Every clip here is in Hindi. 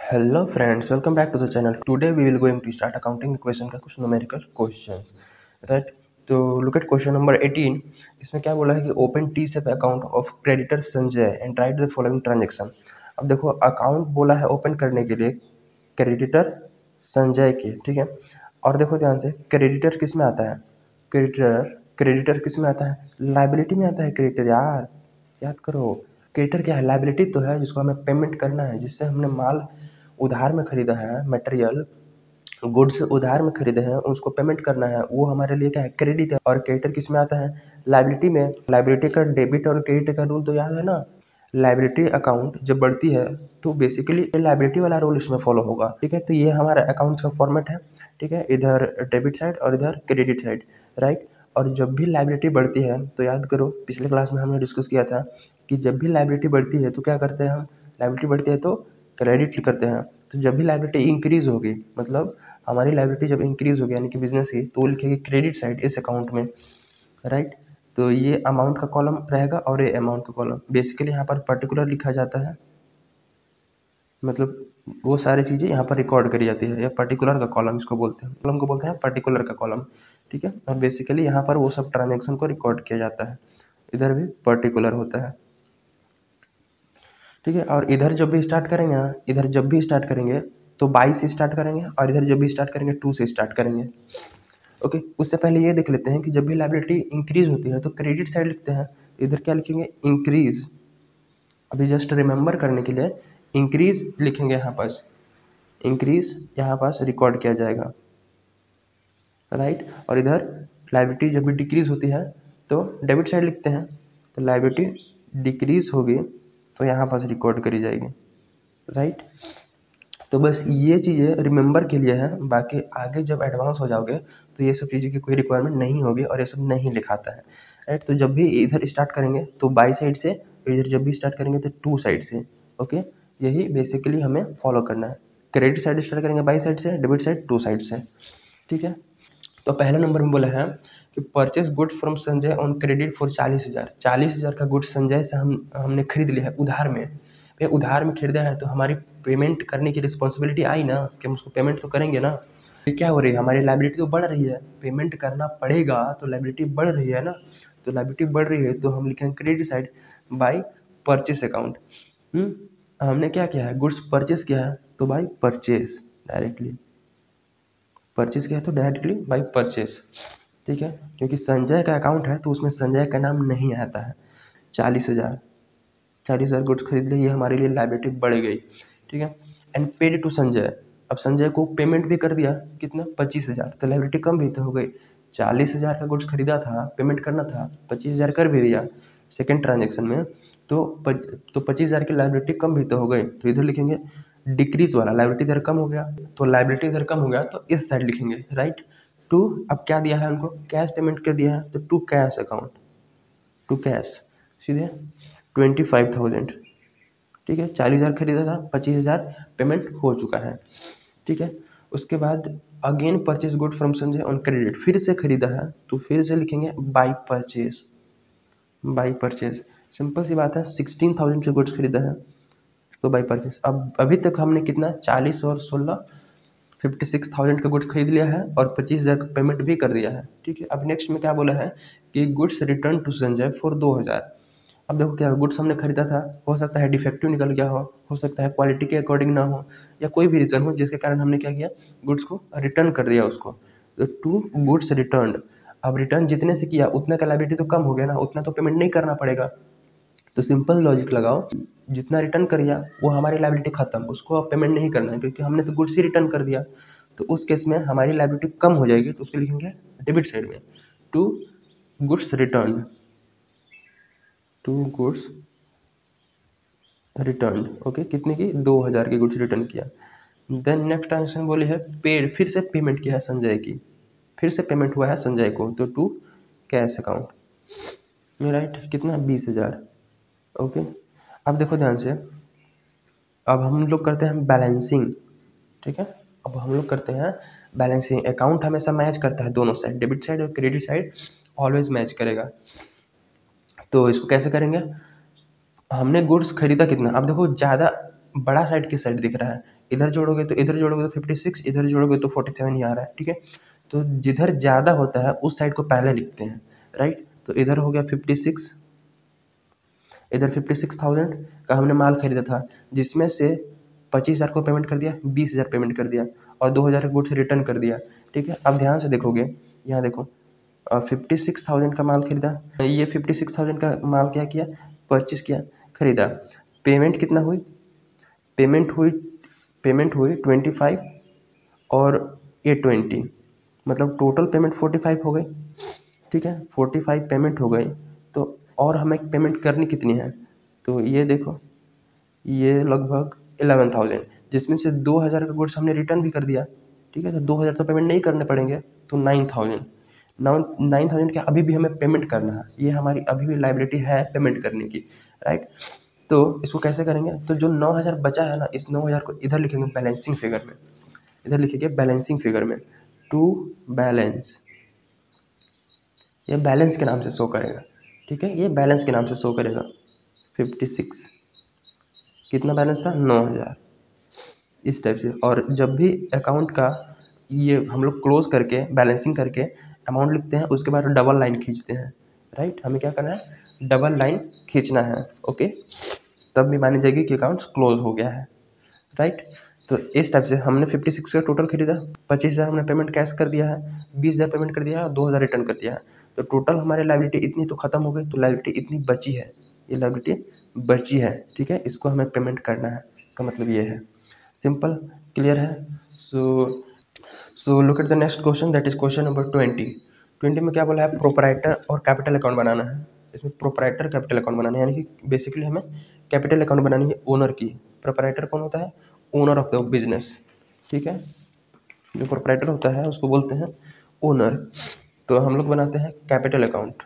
Hello friends, welcome back to the channel. Today we will going to start accounting equation का कुछ numerical questions, right? तो look at question number 18. इसमें क्या बोला है कि open T-SAP account of creditor Sanjay and write the following transaction. अब देखो अकाउंट बोला है ओपन करने के लिए क्रेडिटर संजय के, ठीक है। और देखो ध्यान से क्रेडिटर किस में आता है, क्रेडिटर किस में आता है, लाइबिलिटी में आता है क्रेडिटर। यार याद करो, क्रेडिटर क्या है, लाइबिलिटी तो है जिसको हमें पेमेंट करना है, जिससे हमने माल उधार में खरीदा है, मटेरियल गुड्स उधार में खरीदे हैं, उसको पेमेंट करना है, वो हमारे लिए क्या है, क्रेडिट है। और क्रेडिटर किस में आता है, लाइबिलिटी में। लाइबिलिटी का डेबिट और क्रेडिट का रूल तो याद है ना, लाइबिलिटी अकाउंट जब बढ़ती है तो बेसिकली लाइबिलिटी वाला रूल इसमें फॉलो होगा, ठीक है। तो ये हमारा अकाउंट का फॉर्मेट है, ठीक है, इधर डेबिट साइड और इधर क्रेडिट साइड, राइट। और जब भी लाइबिलिटी बढ़ती है तो याद करो पिछले क्लास में हमने डिस्कस किया था कि जब भी लाइबिलिटी बढ़ती है तो क्या करते हैं हम, लाइबिलिटी बढ़ती है तो क्रेडिट करते हैं। तो जब भी लाइबिलिटी इंक्रीज होगी, मतलब हमारी लाइबिलिटी जब इंक्रीज होगी यानी कि बिजनेस की, तो वो लिखेगी क्रेडिट साइड इस अकाउंट में, राइट। तो ये अमाउंट का कॉलम रहेगा और ये अमाउंट का कॉलम। बेसिकली यहाँ पर पर्टिकुलर लिखा जाता है, मतलब वो सारी चीज़ें यहाँ पर रिकॉर्ड करी जाती है। या पर्टिकुलर का कॉलम इसको बोलते हैं, कॉलम को बोलते हैं पर्टिकुलर का कॉलम, ठीक है। और बेसिकली यहाँ पर वो सब ट्रांजेक्शन को रिकॉर्ड किया जाता है। इधर भी पर्टिकुलर होता है, ठीक है। और इधर जब भी स्टार्ट करेंगे ना, इधर जब भी स्टार्ट करेंगे तो 22 से स्टार्ट करेंगे, और इधर जब भी स्टार्ट करेंगे 2 से स्टार्ट करेंगे, ओके। उससे पहले ये देख लेते हैं कि जब भी लाइबिलिटी इंक्रीज होती है तो क्रेडिट साइड लिखते हैं, तो इधर क्या लिखेंगे, इंक्रीज। अभी जस्ट रिमेंबर करने के लिए इंक्रीज लिखेंगे, यहाँ पास इंक्रीज यहाँ पास रिकॉर्ड किया जाएगा, राइट। और इधर लाइबिलिटी जब भी डिक्रीज होती है तो डेबिट साइड लिखते हैं, तो लाइबिलिटी डिक्रीज होगी तो यहाँ पास रिकॉर्ड करी जाएगी, राइट। तो बस ये चीज़ें रिमेंबर के लिए है, बाकी आगे जब एडवांस हो जाओगे तो ये सब चीज़ें की कोई रिक्वायरमेंट नहीं होगी और ये सब नहीं लिखाता है, राइट। तो जब भी इधर स्टार्ट करेंगे तो बाई साइड से, इधर जब भी स्टार्ट करेंगे तो 2 साइड से, ओके। यही बेसिकली हमें फॉलो करना है। क्रेडिट साइड स्टार्ट करेंगे बाई साइड से, डेबिट साइड 2 साइड से, ठीक है। तो पहले नंबर में बोला है कि purchase goods from Sanjay on credit for 40,000। 40,000 का गुड्स संजय से हमने खरीद लिया है उधार में। भैया उधार में खरीदा है तो हमारी पेमेंट करने की रिस्पॉन्सिबिलिटी आई ना, कि हम उसको पेमेंट तो करेंगे ना। ये क्या हो रही है, हमारी लाइबिलिटी तो बढ़ रही है, पेमेंट करना पड़ेगा तो लाइबिलिटी बढ़ रही है ना। तो लाइबिलिटी बढ़ रही है तो हम लिखेंगे credit side by purchase account. हमने क्या किया है, गुड्स परचेस किया है तो बाई परचेस डायरेक्टली, परचेस किया है तो डायरेक्टली बाई परचेस, ठीक है। क्योंकि संजय का अकाउंट है तो उसमें संजय का नाम नहीं आता है। 40,000 गुड्स खरीद लिए, ये हमारे लिए लाइबिलिटी बढ़ गई, ठीक है। एंड पेड टू संजय, अब संजय को पेमेंट भी कर दिया, कितना, 25,000, तो लाइबिलिटी कम भी तो हो गई। 40,000 का गुड्स खरीदा था, पेमेंट करना था, 25,000 कर भी दिया सेकेंड ट्रांजेक्शन में, तो 25,000 की लाइबिलिटी कम भी तो हो गई। तो इधर लिखेंगे डिक्रीज वाला, लाइबिलिटी इधर कम हो गया तो लाइबिलिटी इधर कम हो गया तो इस साइड लिखेंगे, राइट। टू, अब क्या दिया है उनको, कैश पेमेंट कर दिया है तो to cash account, to cash सीधे 25,000, ठीक है। 40,000 खरीदा था, 25,000 पेमेंट हो चुका है, ठीक है। उसके बाद again purchase good from Sanjay on credit, फिर से खरीदा है तो फिर से लिखेंगे by purchase, by purchase. Simple सी बात है, 16,000 से गुड्स खरीदा है तो बाई परचेज। अब अभी तक हमने कितना, 40 और 16, 56,000 का गुड्स खरीद लिया है और 25,000 का पेमेंट भी कर दिया है, ठीक है। अब नेक्स्ट में क्या बोला है कि goods return to Sanjay for 2,000। अब देखो क्या, गुड्स हमने खरीदा था, हो सकता है डिफेक्टिव निकल गया हो सकता है क्वालिटी के अकॉर्डिंग ना हो, या कोई भी रीज़न हो जिसके कारण हमने क्या किया, गुड्स को रिटर्न कर दिया उसको, तो टू गुड्स रिटर्न। अब रिटर्न जितने से किया उतना का लायबिलिटी तो कम हो गया ना, उतना तो पेमेंट नहीं करना पड़ेगा। तो सिंपल लॉजिक लगाओ, जितना रिटर्न कर दिया वो हमारी लायबिलिटी खत्म, उसको अब पेमेंट नहीं करना है क्योंकि हमने तो गुड्स ही रिटर्न कर दिया। तो उस केस में हमारी लायबिलिटी कम हो जाएगी, तो उसको लिखेंगे डेबिट साइड में, to goods return, to goods return, okay. कितने की, 2,000 की गुड्स रिटर्न किया। देन नेक्स्ट ट्रांजेक्शन बोली है पेड, फिर से पेमेंट किया है संजय की, फिर से पेमेंट हुआ है संजय को, तो टू कैश अकाउंट में, राइट। कितना, 20,000, ओके। अब देखो ध्यान से, अब हम लोग करते हैं बैलेंसिंग, ठीक है। अब हम लोग करते हैं बैलेंसिंग। अकाउंट हमेशा मैच करता है दोनों साइड, डेबिट साइड और क्रेडिट साइड ऑलवेज मैच करेगा। तो इसको कैसे करेंगे, हमने गुड्स खरीदा कितना, अब देखो ज़्यादा बड़ा साइड किस साइड दिख रहा है, इधर जोड़ोगे तो 56, इधर जोड़ोगे तो 47 ही आ रहा है, ठीक है। तो जिधर ज़्यादा होता है उस साइड को पहले लिखते हैं, राइट। तो इधर हो गया 56, इधर 56,000 का हमने माल खरीदा था, जिसमें से 25,000 को पेमेंट कर दिया, 20,000 पेमेंट कर दिया और 2,000 का गुड्स रिटर्न कर दिया, ठीक है। अब ध्यान से देखोगे, यहाँ देखो 56,000 का माल खरीदा, ये 56,000 का माल क्या किया, 25 किया, खरीदा। पेमेंट कितना हुई, पेमेंट हुई 25 और ये 20, मतलब टोटल पेमेंट 45 हो गई, ठीक है। 45 पेमेंट हो गई, तो और हमें पेमेंट करनी कितनी है, तो ये देखो ये लगभग 11,000, जिसमें से 2,000 का गुड्स हमने रिटर्न भी कर दिया, ठीक है। तो 2,000 तो पेमेंट नहीं करने पड़ेंगे, तो 9,000 का अभी भी हमें पेमेंट करना है, ये हमारी अभी भी लायबिलिटी है पेमेंट करने की, राइट। तो इसको कैसे करेंगे, तो जो 9,000 बचा है ना, इस 9,000 को इधर लिखेंगे बैलेंसिंग फिगर में, इधर लिखेंगे बैलेंसिंग फिगर में, टू बैलेंस, ये बैलेंस के नाम से शो करेगा, ठीक है, ये बैलेंस के नाम से शो करेगा। 56 कितना बैलेंस था, 9,000, इस टाइप से। और जब भी अकाउंट का ये हम लोग क्लोज करके बैलेंसिंग करके अमाउंट लिखते हैं, उसके बाद डबल लाइन खींचते हैं, राइट। हमें क्या करना है, डबल लाइन खींचना है, ओके, तब भी मानी जाएगी कि अकाउंट्स क्लोज हो गया है, राइट। तो इस टाइप से हमने 56 का टोटल खरीदा, 25,000 हमने पेमेंट कैश कर दिया है, 20,000 पेमेंट कर दिया है और 2,000 रिटर्न कर दिया है। तो टोटल हमारी लायबिलिटी इतनी तो ख़त्म हो गई, तो लायबिलिटी इतनी बची है, ये लायबिलिटी बची है, ठीक है। इसको हमें पेमेंट करना है, इसका मतलब ये है, सिंपल, क्लियर है। So look at the next question, that is question number 20 में क्या बोला है, प्रोपराइटर और कैपिटल अकाउंट बनाना है। इसमें प्रोपराइटर कैपिटल अकाउंट बनाना है, यानी कि बेसिकली हमें कैपिटल अकाउंट बनानी है ओनर की। प्रोपराइटर कौन होता है, ओनर ऑफ द बिजनेस, ठीक है। जो प्रोपराइटर होता है उसको बोलते हैं ओनर। तो हम लोग बनाते हैं कैपिटल अकाउंट,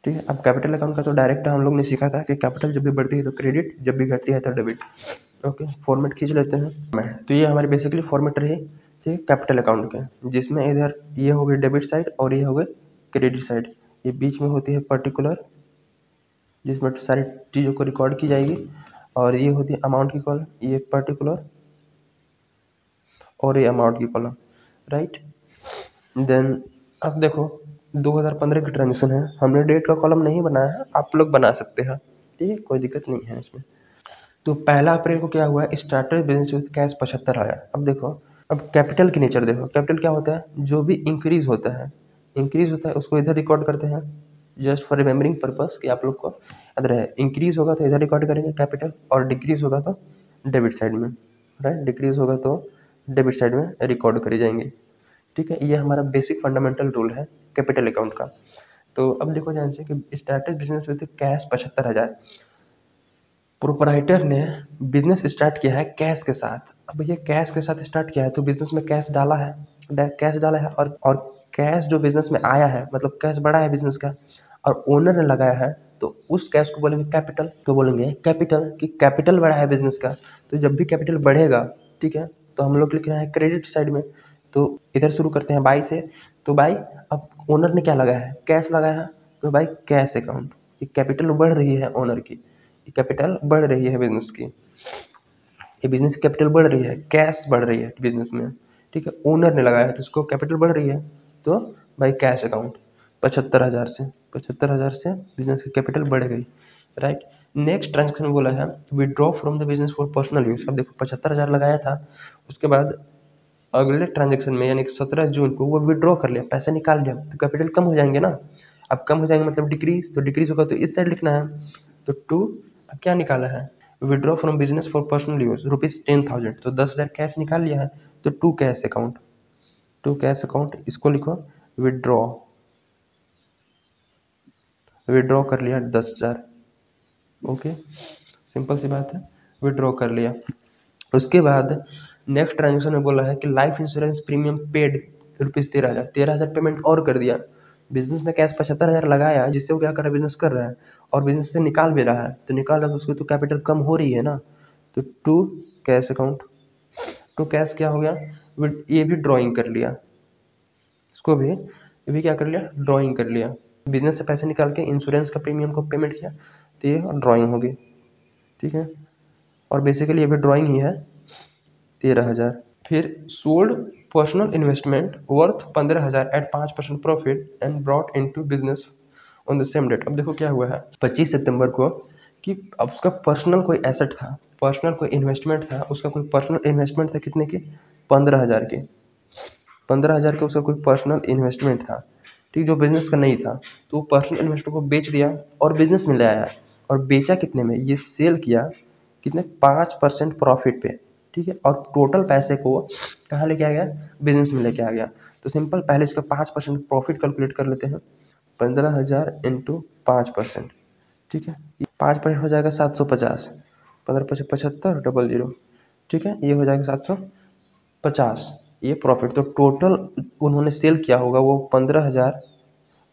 ठीक है। अब कैपिटल अकाउंट का तो डायरेक्ट हम लोग ने सीखा था कि कैपिटल जब भी बढ़ती है तो क्रेडिट, जब भी घटती है तो डेबिट, ओके। फॉर्मेट खींच लेते हैं, तो ये हमारी बेसिकली फॉर्मेट रही, ठीक है, कैपिटल अकाउंट के, जिसमें इधर ये हो गई डेबिट साइड और ये हो गई क्रेडिट साइड, ये बीच में होती है पर्टिकुलर, जिसमें सारी चीज़ों को रिकॉर्ड की जाएगी, और ये होती है अमाउंट की कॉलम, ये पर्टिकुलर और ये अमाउंट की कॉलम, राइट। देन अब देखो 2015 की ट्रांजेक्शन है, हमने डेट का कॉलम नहीं बनाया है, आप लोग बना सकते हैं, ठीक है, कोई दिक्कत नहीं है इसमें। तो 1 अप्रैल को क्या हुआ, स्टार्टेड बिजनेस विद कैश 75,000। अब देखो, अब कैपिटल की नेचर देखो, कैपिटल क्या होता है, जो भी इंक्रीज होता है उसको इधर रिकॉर्ड करते हैं, जस्ट फॉर रिमेम्बरिंग पर्पस कि आप लोग को याद रहे। इंक्रीज होगा तो इधर रिकॉर्ड करेंगे कैपिटल, और डिक्रीज होगा तो डेबिट साइड में, राइट, डिक्रीज होगा तो डेबिट साइड में रिकॉर्ड करे जाएंगे, ठीक है। ये हमारा बेसिक फंडामेंटल रूल है कैपिटल अकाउंट का। तो अब देखो ध्यान से कि started business with cash 75,000, proprietor ने बिजनेस स्टार्ट किया है कैश के साथ। अब ये कैश के साथ स्टार्ट किया है तो बिजनेस में कैश डाला है, और कैश जो बिजनेस में आया है, मतलब कैश बढ़ा है बिजनेस का, और ओनर ने लगाया है, तो उस कैश को बोलेंगे कैपिटल, तो बोलेंगे कैपिटल कि कैपिटल बढ़ा है बिजनेस का। तो जब भी कैपिटल बढ़ेगा, ठीक है, तो हम लोग लिख रहे हैं क्रेडिट साइड में। तो इधर शुरू करते हैं बाई से, तो बाई, अब ओनर ने क्या लगाया है, कैश लगाया है, तो बाई कैश अकाउंट, कैपिटल बढ़ रही है ओनर की, कैपिटल बढ़ रही है बिजनेस की, ये बिजनेस की कैपिटल बढ़ रही है, कैश बढ़ रही है बिजनेस में, ठीक है। ओनर ने लगाया है तो उसको कैपिटल बढ़ रही है, तो भाई कैश अकाउंट 75,000 से बिजनेस की कैपिटल बढ़ गई, राइट। नेक्स्ट ट्रांजेक्शन बोला है withdraw from the business for personal use. अब देखो 75,000 लगाया था, उसके बाद अगले ट्रांजेक्शन में यानी कि 17 जून को वो विड्रॉ कर लिया, पैसे निकाल लिया, तो कैपिटल कम हो जाएंगे ना। अब कम हो जाएंगे मतलब डिक्रीज, तो डिक्रीज होगा तो इस साइड लिखना है। तो टू, अब क्या निकाला है, withdraw from business for personal use ₹10,000, तो 10,000 कैश निकाल लिया है, तो टू कैश अकाउंट इसको लिखो, विड्रॉ कर लिया 10,000, ओके, सिंपल सी बात है, विड्रॉ कर लिया। उसके बाद नेक्स्ट ट्रांजेक्शन में बोला है कि life insurance premium paid ₹13,000 payment और कर दिया। बिजनेस में कैश 75,000 लगाया, जिससे वो क्या कर रहा है, बिजनेस कर रहा है और बिजनेस से निकाल भी रहा है, तो निकाल रहा है तो उसकी तो कैपिटल कम हो रही है ना। तो to cash account, to cash क्या हो गया, ये भी ड्राइंग कर लिया, इसको भी, ये भी क्या कर लिया, ड्राइंग कर लिया। बिजनेस से पैसे निकाल के इंश्योरेंस का प्रीमियम को पेमेंट किया, तो ये ड्राइंग होगी, ठीक है। और बेसिकली ये भी ड्राइंग ही है, 13,000। फिर sold personal investment worth 15,000 at 5% profit and brought into business on the same date. अब देखो क्या हुआ है 25 सितंबर को कि अब उसका पर्सनल कोई एसेट था, पर्सनल कोई इन्वेस्टमेंट था, उसका कोई पर्सनल इन्वेस्टमेंट था कितने की 15,000 के, 15,000 का उसका कोई पर्सनल इन्वेस्टमेंट था, ठीक, जो बिजनेस का नहीं था। तो वो पर्सनल इन्वेस्टमेंट को बेच दिया और बिजनेस में ले आया। और बेचा कितने में, ये सेल किया कितने 5% प्रॉफिट पे, ठीक है। और टोटल पैसे को कहाँ लेके आ गया, बिजनेस में लेके आ गया। तो सिंपल पहले इसका 5% प्रॉफिट कैलकुलेट कर लेते हैं, 15,000 इंटू 5%, ठीक है। 5% हो जाएगा 750, 15×5 = 7500, ठीक है। ये हो जाएगा 750, ये प्रॉफिट। तो टोटल उन्होंने सेल किया होगा वो 15,000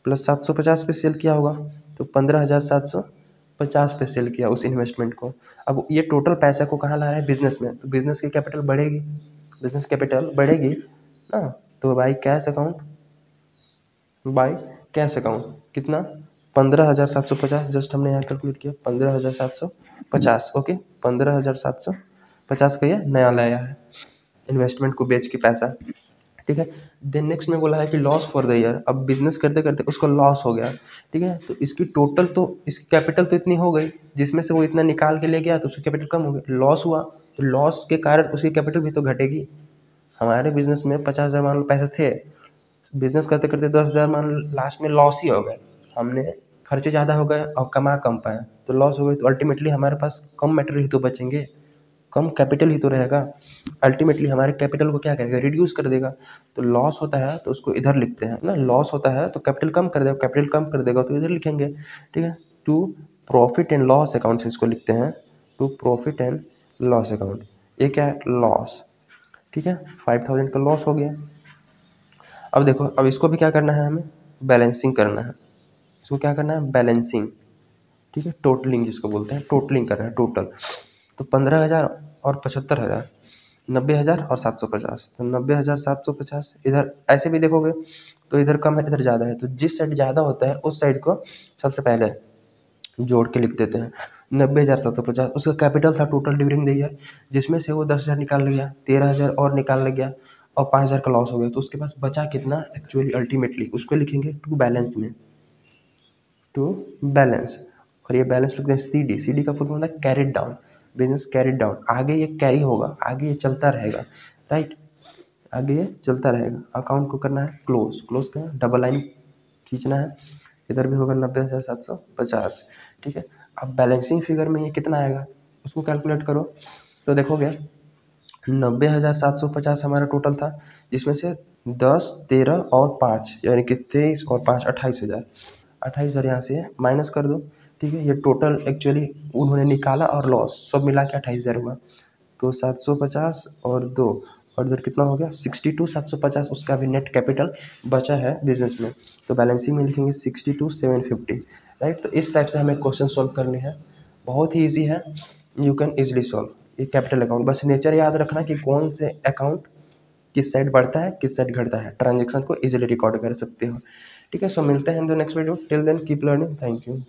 प्लस 750 पे सेल किया होगा, तो 15,750 पे सेल किया उस इन्वेस्टमेंट को। अब ये टोटल पैसा को कहाँ ला रहा है, बिजनेस में। तो बिजनेस की कैपिटल बढ़ेगी, बिजनेस कैपिटल बढ़ेगी ना। तो by cash account, by cash account कितना 15,750, जस्ट हमने यहाँ कैलकुलेट किया 15,750, ओके। 15,750 का ये नया लाया है इन्वेस्टमेंट को बेच के पैसा, ठीक है। देन नेक्स्ट में बोला है कि लॉस फॉर द ईयर। अब बिजनेस करते करते उसको लॉस हो गया, ठीक है। तो इसकी टोटल तो इसकी कैपिटल तो इतनी हो गई, जिसमें से वो इतना निकाल के ले गया तो उसकी कैपिटल कम हो गई, लॉस हुआ। तो लॉस के कारण उसकी कैपिटल भी तो घटेगी। हमारे बिजनेस में 50,000 मान लो पैसे थे, बिजनेस करते करते 10,000 मान लो लास्ट में लॉस ही हो गए, हमने खर्चे ज़्यादा हो गए और कमा कम पाए तो लॉस हो गई। तो अल्टीमेटली हमारे पास कम मटेरियल ही तो बचेंगे, कम कैपिटल ही तो रहेगा। अल्टीमेटली हमारे कैपिटल को क्या करेगा, रिड्यूस कर देगा। तो लॉस होता है तो उसको इधर लिखते हैं ना, लॉस होता है तो कैपिटल कम कर देगा, कैपिटल कम कर देगा तो इधर लिखेंगे, ठीक है। To profit and loss account से इसको लिखते हैं, to profit and loss account. ये क्या है, लॉस, ठीक है। 5,000 का लॉस हो गया। अब देखो, अब इसको भी क्या करना है, हमें बैलेंसिंग करना है। इसको क्या करना है, बैलेंसिंग, ठीक है। टोटलिंग जिसको बोलते हैं, टोटलिंग कर रहे हैं टोटल। तो 15,000 और 75,000, 90,000 और 750, तो 90,000 750। इधर ऐसे भी देखोगे तो इधर कम है इधर ज़्यादा है, तो जिस साइड ज़्यादा होता है उस साइड को सबसे पहले जोड़ के लिख देते हैं। 90,000 750 उसका कैपिटल था टोटल ड्यूरिंग द ईयर, जिसमें से वो 10,000 निकाल लिया, 13,000 और निकाल गया और 5,000 का लॉस हो गया। तो उसके पास बचा कितना एक्चुअली, अल्टीमेटली उसको लिखेंगे टू बैलेंस में, टू बैलेंस। और ये बैलेंस लिखते हैं सी डी, सी डी का फुल फॉर्म होता है carried down, business carried down. आगे ये कैरी होगा, आगे ये चलता रहेगा, राइट, आगे ये चलता रहेगा। अकाउंट को करना है क्लोज, क्लोज का डबल लाइन खींचना है, इधर भी होगा 90,750, ठीक है। अब बैलेंसिंग फिगर में ये कितना आएगा उसको कैलकुलेट करो, तो देखोगे 90,750 हमारा टोटल था, जिसमें से 10, 13 और 5 यानी कि 23 और 5 28,000, 28,000 यहाँ से माइनस कर दो, ठीक है। ये टोटल एक्चुअली उन्होंने निकाला और लॉस सब मिला के 28,000 हुआ। तो 750 और 2 और इधर कितना हो गया 62, 750 उसका भी नेट कैपिटल बचा है बिजनेस में। तो बैलेंसिंग में लिखेंगे 62 750, राइट। तो इस टाइप से हमें क्वेश्चन सॉल्व करने हैं, बहुत ही ईजी है, यू कैन ईजिली सॉल्व। ये कैपिटल अकाउंट, बस नेचर याद रखना कि कौन से अकाउंट किस साइड बढ़ता है किस साइड घटता है, ट्रांजेक्शन को इजीली रिकॉर्ड कर सकते हो, ठीक है। सो मिलते हैं in the next video, till then keep learning, thank you.